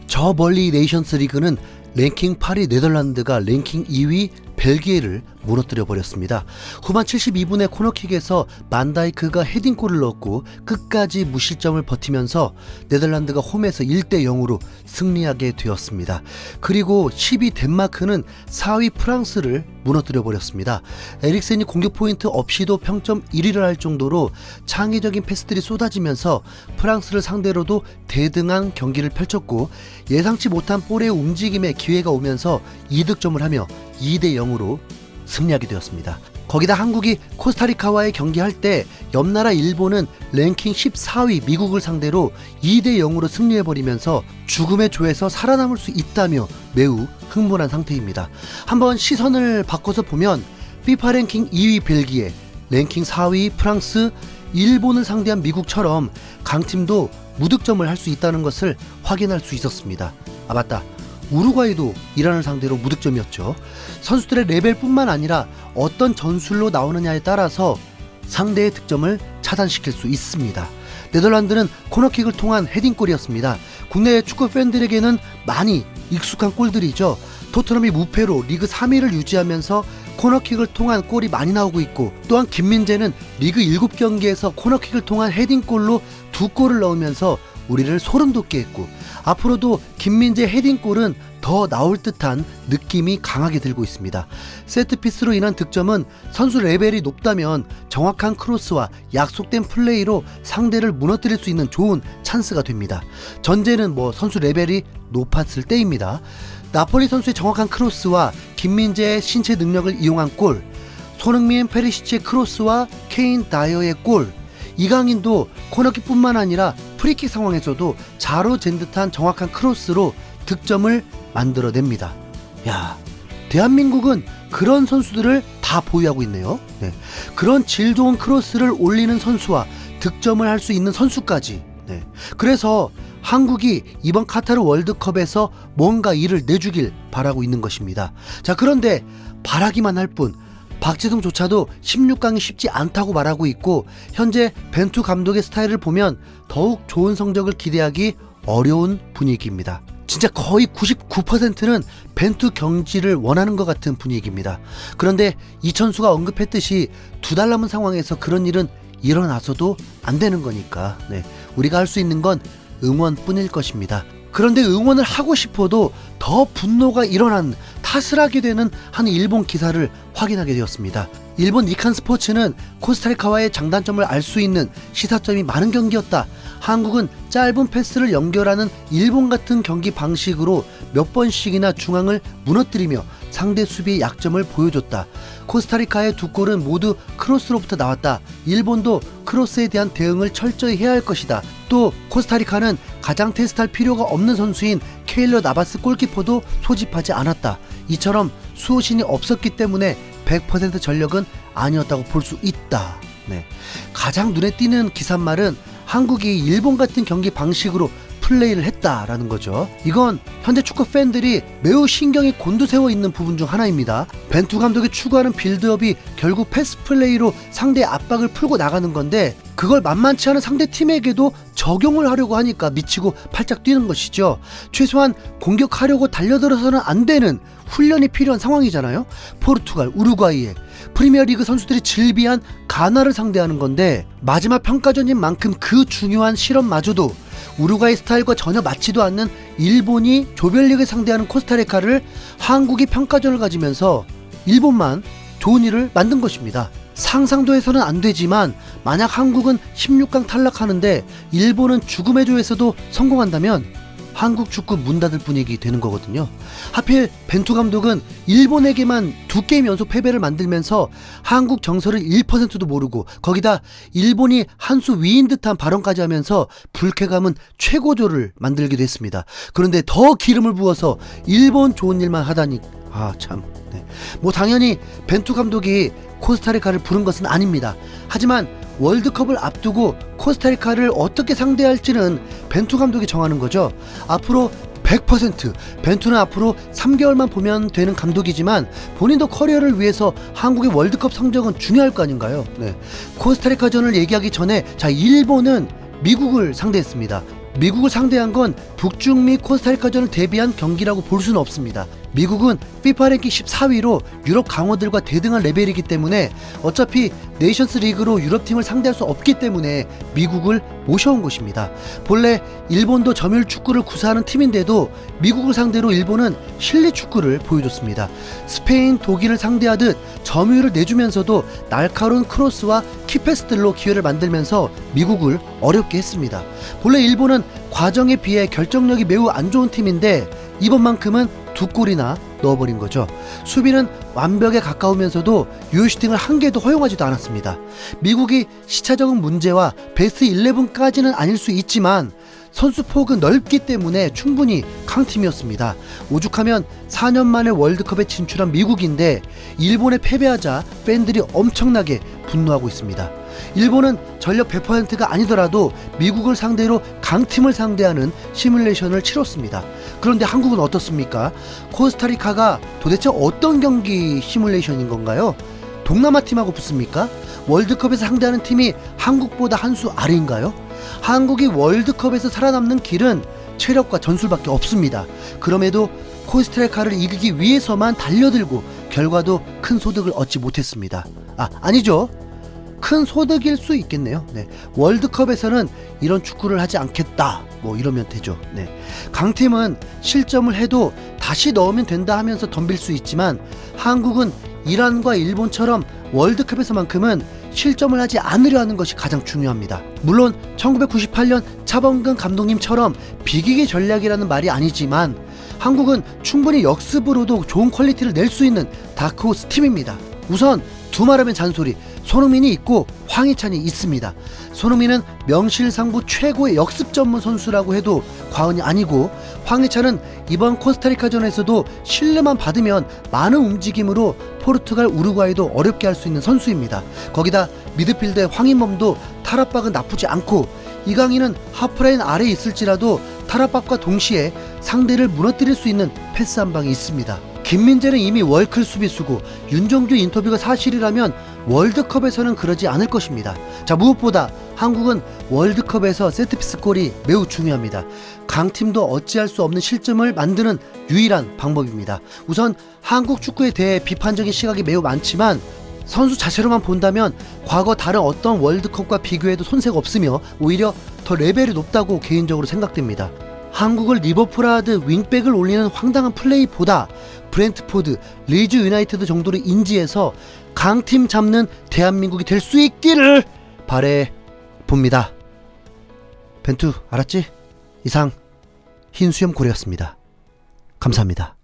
저 멀리 네이션스 리그는 랭킹 8위 네덜란드가 랭킹 2위 벨기에를 무너뜨려 버렸습니다. 후반 72분의 코너킥에서 반다이크가 헤딩골을 넣었고 끝까지 무실점을 버티면서 네덜란드가 홈에서 1대0으로 승리하게 되었습니다. 그리고 10위 덴마크는 4위 프랑스를 무너뜨려 버렸습니다. 에릭센이 공격 포인트 없이도 평점 1위를 할 정도로 창의적인 패스들이 쏟아지면서 프랑스를 상대로도 대등한 경기를 펼쳤고 예상치 못한 볼의 움직임에 기회가 오면서 이득점을 하며 2대0으로 승리하게 되었습니다. 거기다 한국이 코스타리카와의 경기할 때 옆나라 일본은 랭킹 14위 미국을 상대로 2대0으로 승리해버리면서 죽음의 조에서 살아남을 수 있다며 매우 흥분한 상태입니다. 한번 시선을 바꿔서 보면 FIFA 랭킹 2위 벨기에, 랭킹 4위 프랑스, 일본을 상대한 미국처럼 강팀도 무득점을 할 수 있다는 것을 확인할 수 있었습니다. 아 맞다, 우루과이도 이란을 상대로 무득점이었죠. 선수들의 레벨뿐만 아니라 어떤 전술로 나오느냐에 따라서 상대의 득점을 차단시킬 수 있습니다. 네덜란드는 코너킥을 통한 헤딩골이었습니다. 국내 축구 팬들에게는 많이 익숙한 골들이죠. 토트넘이 무패로 리그 3위를 유지하면서 코너킥을 통한 골이 많이 나오고 있고, 또한 김민재는 리그 7경기에서 코너킥을 통한 헤딩골로 2골을 넣으면서 우리를 소름 돋게 했고, 앞으로도 김민재 헤딩골은 더 나올 듯한 느낌이 강하게 들고 있습니다. 세트피스로 인한 득점은 선수 레벨이 높다면 정확한 크로스와 약속된 플레이로 상대를 무너뜨릴 수 있는 좋은 찬스가 됩니다. 전제는 선수 레벨이 높았을 때입니다. 나폴리 선수의 정확한 크로스와 김민재의 신체 능력을 이용한 골, 손흥민, 페리시치의 크로스와 케인 다이어의 골, 이강인도 코너킥뿐만 아니라 프리킥 상황에서도 자로 잰 듯한 정확한 크로스로 득점을 만들어냅니다. 야, 대한민국은 그런 선수들을 다 보유하고 있네요. 네. 그런 질 좋은 크로스를 올리는 선수와 득점을 할 수 있는 선수까지. 네. 그래서 한국이 이번 카타르 월드컵에서 뭔가 일을 내주길 바라고 있는 것입니다. 자, 그런데 바라기만 할 뿐 박지성조차도 16강이 쉽지 않다고 말하고 있고, 현재 벤투 감독의 스타일을 보면 더욱 좋은 성적을 기대하기 어려운 분위기입니다. 진짜 거의 99%는 벤투 경지를 원하는 것 같은 분위기입니다. 그런데 이천수가 언급했듯이 2달 남은 상황에서 그런 일은 일어나서도 안 되는 거니까 우리가 할 수 있는 건 응원뿐일 것입니다. 그런데 응원을 하고 싶어도 더 분노가 일어난, 탓을 하게 되는 한 일본 기사를 확인하게 되었습니다. 일본 니칸 스포츠는 코스타리카와의 장단점을 알 수 있는 시사점이 많은 경기였다. 한국은 짧은 패스를 연결하는 일본 같은 경기 방식으로 몇 번씩이나 중앙을 무너뜨리며 상대 수비의 약점을 보여줬다. 코스타리카의 2골은 모두 크로스로부터 나왔다. 일본도 크로스에 대한 대응을 철저히 해야 할 것이다. 또 코스타리카는 가장 테스트할 필요가 없는 선수인 케일러 나바스 골키퍼도 소집하지 않았다. 이처럼 수호신이 없었기 때문에 100% 전력은 아니었다고 볼 수 있다. 가장 눈에 띄는 기사말은 한국이 일본 같은 경기 방식으로 플레이를 했다라는 거죠. 이건 현재 축구 팬들이 매우 신경이 곤두세워 있는 부분 중 하나입니다. 벤투 감독이 추구하는 빌드업이 결국 패스 플레이로 상대의 압박을 풀고 나가는 건데, 그걸 만만치 않은 상대 팀에게도 적용을 하려고 하니까 미치고 팔짝 뛰는 것이죠. 최소한 공격하려고 달려들어서는 안 되는 훈련이 필요한 상황이잖아요. 포르투갈, 우루과이에 프리미어리그 선수들이 질비한 가나를 상대하는 건데, 마지막 평가전인 만큼 그 중요한 실험마저도 우루과이 스타일과 전혀 맞지도 않는 일본이 조별리그에 상대하는 코스타리카를 한국이 평가전을 가지면서 일본만 좋은 일을 만든 것입니다. 상상도 해서는 안 되지만 만약 한국은 16강 탈락하는데 일본은 죽음의 조에서도 성공한다면 한국 축구 문 닫을 분위기 되는 거거든요. 하필 벤투 감독은 일본에게만 2게임 연속 패배를 만들면서 한국 정서를 1%도 모르고, 거기다 일본이 한 수 위인 듯한 발언까지 하면서 불쾌감은 최고조를 만들기도 했습니다. 그런데 더 기름을 부어서 일본 좋은 일만 하다니, 참. 당연히 벤투 감독이 코스타리카를 부른 것은 아닙니다. 하지만 월드컵을 앞두고 코스타리카를 어떻게 상대할지는 벤투 감독이 정하는 거죠. 앞으로 100% 벤투는 앞으로 3개월만 보면 되는 감독이지만 본인도 커리어를 위해서 한국의 월드컵 성적은 중요할 거 아닌가요? 코스타리카전을 얘기하기 전에 일본은 미국을 상대했습니다. 미국을 상대한 건 북중미 코스타리카전을 대비한 경기라고 볼 수는 없습니다. 미국은 FIFA 랭킹 14위로 유럽 강호들과 대등한 레벨이기 때문에 어차피 네이션스 리그로 유럽팀을 상대할 수 없기 때문에 미국을 모셔온 것입니다. 본래 일본도 점유율 축구를 구사하는 팀인데도 미국을 상대로 일본은 실리 축구를 보여줬습니다. 스페인, 독일을 상대하듯 점유율을 내주면서도 날카로운 크로스와 키패스들로 기회를 만들면서 미국을 어렵게 했습니다. 본래 일본은 과정에 비해 결정력이 매우 안 좋은 팀인데 이번만큼은 2골이나 넣어버린 거죠. 수비는 완벽에 가까우면서도 유효슈팅을 한 개도 허용하지도 않았습니다. 미국이 시차적인 문제와 베스트 11까지는 아닐 수 있지만 선수 폭은 넓기 때문에 충분히 강팀이었습니다. 오죽하면 4년 만에 월드컵에 진출한 미국인데 일본에 패배하자 팬들이 엄청나게 분노하고 있습니다. 일본은 전력 100%가 아니더라도 미국을 상대로 강팀을 상대하는 시뮬레이션을 치렀습니다. 그런데 한국은 어떻습니까? 코스타리카가 도대체 어떤 경기 시뮬레이션인 건가요? 동남아 팀하고 붙습니까? 월드컵에서 상대하는 팀이 한국보다 한 수 아래인가요? 한국이 월드컵에서 살아남는 길은 체력과 전술밖에 없습니다. 그럼에도 코스타리카를 이기기 위해서만 달려들고 결과도 큰 소득을 얻지 못했습니다. 아니죠. 큰 소득일 수 있겠네요. 네. 월드컵에서는 이런 축구를 하지 않겠다. 뭐 이러면 되죠. 네. 강팀은 실점을 해도 다시 넣으면 된다 하면서 덤빌 수 있지만 한국은 이란과 일본처럼 월드컵에서만큼은 실점을 하지 않으려 하는 것이 가장 중요합니다. 물론 1998년 차범근 감독님처럼 비기기 전략이라는 말이 아니지만 한국은 충분히 역습으로도 좋은 퀄리티를 낼 수 있는 다크호스 팀입니다. 우선 두말하면 잔소리, 손흥민이 있고 황희찬이 있습니다. 손흥민은 명실상부 최고의 역습 전문 선수라고 해도 과언이 아니고 황희찬은 이번 코스타리카전에서도 실내만 받으면 많은 움직임으로 포르투갈, 우루과이도 어렵게 할 수 있는 선수입니다. 거기다 미드필더의 황인범도 탈압박은 나쁘지 않고 이강인은 하프라인 아래에 있을지라도 탈압박과 동시에 상대를 무너뜨릴 수 있는 패스 한 방이 있습니다. 김민재는 이미 월클 수비수고 윤정규 인터뷰가 사실이라면 월드컵에서는 그러지 않을 것입니다. 자, 무엇보다 한국은 월드컵에서 세트피스 골이 매우 중요합니다. 강팀도 어찌할 수 없는 실점을 만드는 유일한 방법입니다. 우선 한국 축구에 대해 비판적인 시각이 매우 많지만 선수 자체로만 본다면 과거 다른 어떤 월드컵과 비교해도 손색 없으며 오히려 더 레벨이 높다고 개인적으로 생각됩니다. 한국을 리버풀하듯 윙백을 올리는 황당한 플레이보다 브렌트포드, 리즈 유나이티드 정도로 인지해서 강팀 잡는 대한민국이 될 수 있기를 바래 봅니다. 벤투 알았지? 이상 흰수염 고래였습니다. 감사합니다.